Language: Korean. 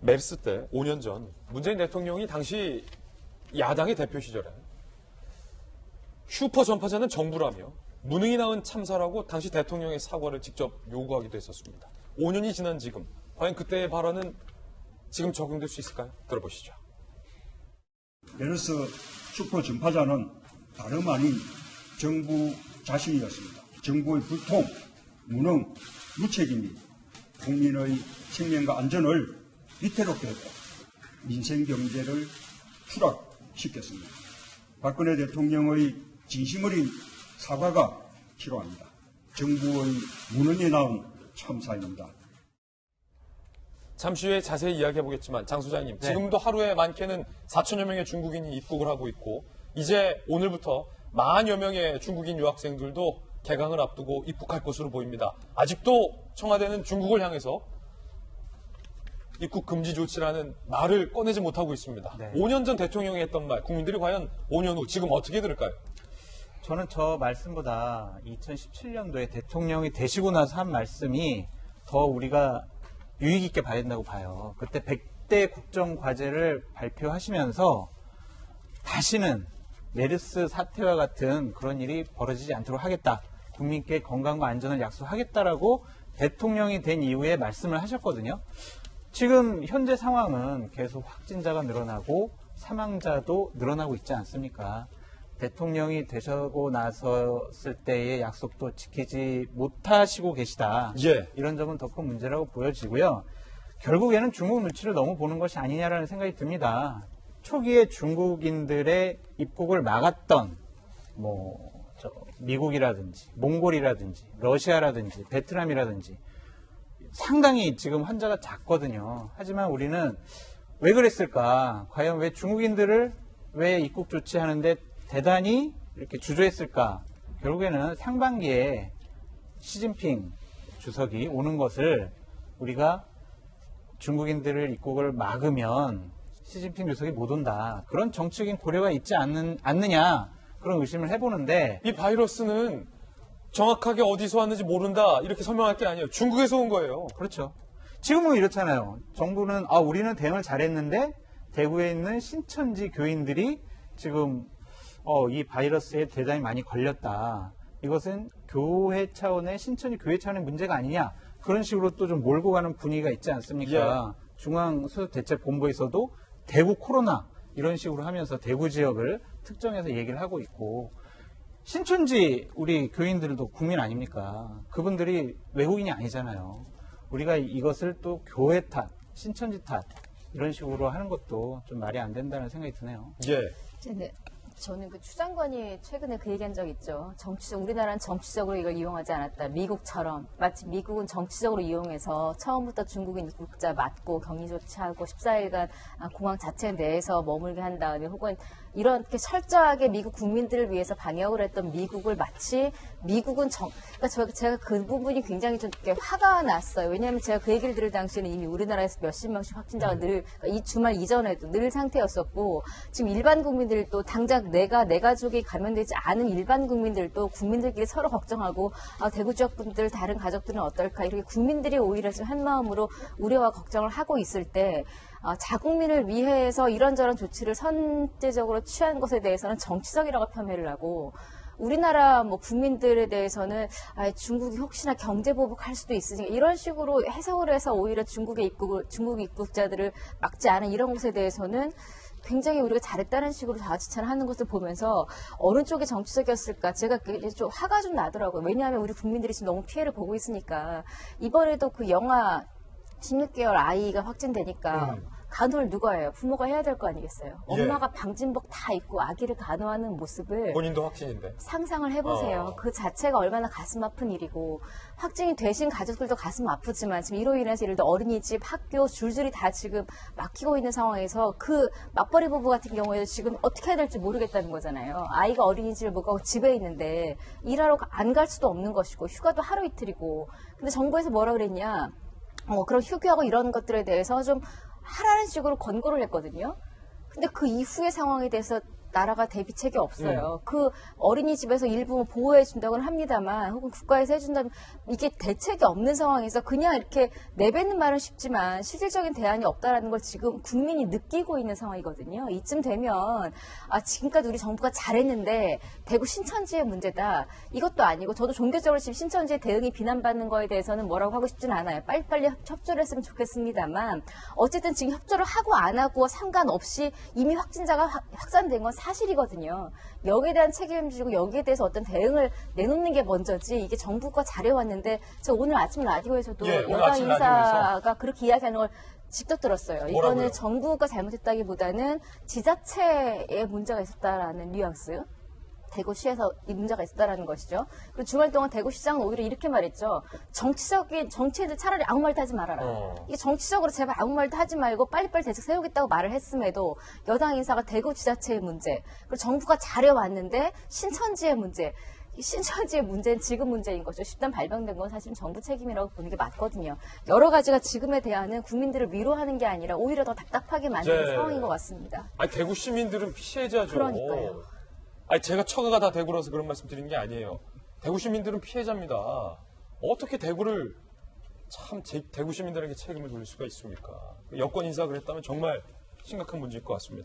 메르스 때 5년 전 문재인 대통령이 당시 야당의 대표 시절에 슈퍼 전파자는 정부라며 무능이 낳은 참사라고 당시 대통령의 사과를 직접 요구하기도 했었습니다. 5년이 지난 지금 과연 그때의 발언은 지금 적용될 수 있을까요? 들어보시죠. 메르스 슈퍼 전파자는 다름 아닌 정부 자신이었습니다. 정부의 불통, 무능, 무책임이 국민의 생명과 안전을 위태롭게 했고 민생 경제를 추락시켰습니다. 박근혜 대통령의 진심 어린 사과가 필요합니다. 정부의 무능에 나온 참사입니다. 잠시 후에 자세히 이야기해보겠지만 장 소장님, 네. 지금도 하루에 많게는 4천여 명의 중국인이 입국을 하고 있고 이제 오늘부터 10,000여 명의 중국인 유학생들도 개강을 앞두고 입국할 것으로 보입니다. 아직도 청와대는 중국을 향해서 입국 금지 조치라는 말을 꺼내지 못하고 있습니다. 네. 5년 전 대통령이 했던 말, 국민들이 과연 5년 후 지금 어떻게 들을까요? 저는 저 말씀보다 2017년도에 대통령이 되시고 나서 한 말씀이 더 우리가 유익 있게 봐야 된다고 봐요. 그때 100대 국정과제를 발표하시면서 다시는 메르스 사태와 같은 그런 일이 벌어지지 않도록 하겠다. 국민께 건강과 안전을 약속하겠다라고 대통령이 된 이후에 말씀을 하셨거든요. 지금 현재 상황은 계속 확진자가 늘어나고 사망자도 늘어나고 있지 않습니까? 대통령이 되시고 나섰을 때의 약속도 지키지 못하시고 계시다. 예. 이런 점은 더 큰 문제라고 보여지고요. 결국에는 중국 눈치를 너무 보는 것이 아니냐라는 생각이 듭니다. 초기에 중국인들의 입국을 막았던 미국이라든지 몽골이라든지 러시아라든지 베트남이라든지 상당히 지금 환자가 작거든요. 하지만 우리는 왜 그랬을까? 과연 왜 중국인들을 왜 입국 조치하는데 대단히 이렇게 주저했을까? 결국에는 상반기에 시진핑 주석이 오는 것을 우리가 중국인들을 입국을 막으면 시진핑 주석이 못 온다. 그런 정치적인 고려가 있지 않느냐. 그런 의심을 해보는데 이 바이러스는 정확하게 어디서 왔는지 모른다 이렇게 설명할 게 아니에요. 중국에서 온 거예요. 그렇죠. 지금은 이렇잖아요. 정부는 우리는 대응을 잘했는데 대구에 있는 신천지 교인들이 지금 이 바이러스에 대단히 많이 걸렸다. 이것은 교회 차원의 신천지 교회 차원의 문제가 아니냐. 그런 식으로 또 좀 몰고 가는 분위기가 있지 않습니까? 예. 중앙수석대책본부에서도 대구 코로나 이런 식으로 하면서 대구 지역을 특정해서 얘기를 하고 있고 신천지 우리 교인들도 국민 아닙니까? 그분들이 외국인이 아니잖아요. 우리가 이것을 또 교회 탓, 신천지 탓 이런 식으로 하는 것도 좀 말이 안 된다는 생각이 드네요. 예. 네. 저는 그 추 장관이 최근에 그 얘기한 적 있죠. 우리나라는 정치적으로 이걸 이용하지 않았다. 미국처럼. 마치 미국은 정치적으로 이용해서 처음부터 중국인 입국자 맞고 격리 조치하고 14일간 공항 자체 내에서 머물게 한 다음에 혹은 이렇게 철저하게 미국 국민들을 위해서 방역을 했던 미국을 마치 미국은 그러니까 제가 그 부분이 굉장히 좀 화가 났어요. 왜냐하면 제가 그 얘기를 들을 당시에는 이미 우리나라에서 몇십 명씩 확진자가 이 주말 이전에도 늘 상태였었고 지금 일반 국민들도 당장 내 가족이 감염되지 않은 일반 국민들도 국민들끼리 서로 걱정하고 대구 지역 분들 다른 가족들은 어떨까 이렇게 국민들이 오히려 지금 한 마음으로 우려와 걱정을 하고 있을 때 자국민을 위해서 이런저런 조치를 선제적으로 취한 것에 대해서는 정치적이라고 폄훼를 하고 우리나라 국민들에 대해서는 중국이 혹시나 경제 보복할 수도 있으니까 이런 식으로 해석을 해서 오히려 중국 입국자들을 막지 않은 이런 것에 대해서는 굉장히 우리가 잘했다는 식으로 자화지찬을 하는 것을 보면서 어느 쪽이 정치적이었을까 제가 좀 화가 좀 나더라고요. 왜냐하면 우리 국민들이 지금 너무 피해를 보고 있으니까 이번에도 그 영아 16개월 아이가 확진되니까 간호를 누가 해요? 부모가 해야 될 거 아니겠어요? 예. 엄마가 방진복 다 입고 아기를 간호하는 모습을 본인도 확진인데. 상상을 해보세요. 그 자체가 얼마나 가슴 아픈 일이고 확진이 되신 가족들도 가슴 아프지만 지금 이로 인해서 예를 들어 어린이집, 학교 줄줄이 다 지금 막히고 있는 상황에서 그 맞벌이 부부 같은 경우에도 지금 어떻게 해야 될지 모르겠다는 거잖아요. 아이가 어린이집을 못 가고 집에 있는데 일하러 안 갈 수도 없는 것이고 휴가도 하루 이틀이고 근데 정부에서 뭐라 그랬냐 그런 휴교하고 이런 것들에 대해서 좀 하라는 식으로 권고를 했거든요. 근데 그 이후의 상황에 대해서 나라가 대비책이 없어요. 그 어린이집에서 일부 보호해 준다고는 합니다만 혹은 국가에서 해준다면 이게 대책이 없는 상황에서 그냥 이렇게 내뱉는 말은 쉽지만 실질적인 대안이 없다라는 걸 지금 국민이 느끼고 있는 상황이거든요. 이쯤 되면 지금까지 우리 정부가 잘했는데 대구 신천지의 문제다. 이것도 아니고 저도 종교적으로 지금 신천지의 대응이 비난받는 거에 대해서는 뭐라고 하고 싶진 않아요. 빨리빨리 협조를 했으면 좋겠습니다만 어쨌든 지금 협조를 하고 안 하고 상관없이 이미 확진자가 확산된 건 사실이거든요. 여기에 대한 책임을 지고 여기에 대해서 어떤 대응을 내놓는 게 먼저지 이게 정부가 잘해왔는데 제가 오늘 아침 라디오에서도 예, 오늘 여당 아침 인사가 그렇게 이야기하는 걸 직접 들었어요. 뭐라고요? 이거는 정부가 잘못했다기보다는 지자체에 문제가 있었다라는 뉘앙스. 대구시에서 이 문제가 있었다라는 것이죠. 그리고 주말 동안 대구시장은 오히려 이렇게 말했죠. 정치인들 차라리 아무 말도 하지 말아라. 이게 정치적으로 제발 아무 말도 하지 말고 빨리빨리 대책 세우겠다고 말을 했음에도 여당 인사가 대구지자체의 문제, 그리고 정부가 잘해왔는데 신천지의 문제, 이 신천지의 문제는 지금 문제인 거죠. 집단 발병된 건 사실 정부 책임이라고 보는 게 맞거든요. 여러 가지가 지금에 대한 국민들을 위로하는 게 아니라 오히려 더 답답하게 만드는 네. 상황인 것 같습니다. 아니, 대구 시민들은 피해자죠. 그러니까요. 아니, 제가 처가가 다 대구라서 그런 말씀 드리는 게 아니에요. 대구 시민들은 피해자입니다. 어떻게 대구를 대구 시민들에게 책임을 돌릴 수가 있습니까? 여권 인사 그랬다면 정말 심각한 문제일 것 같습니다.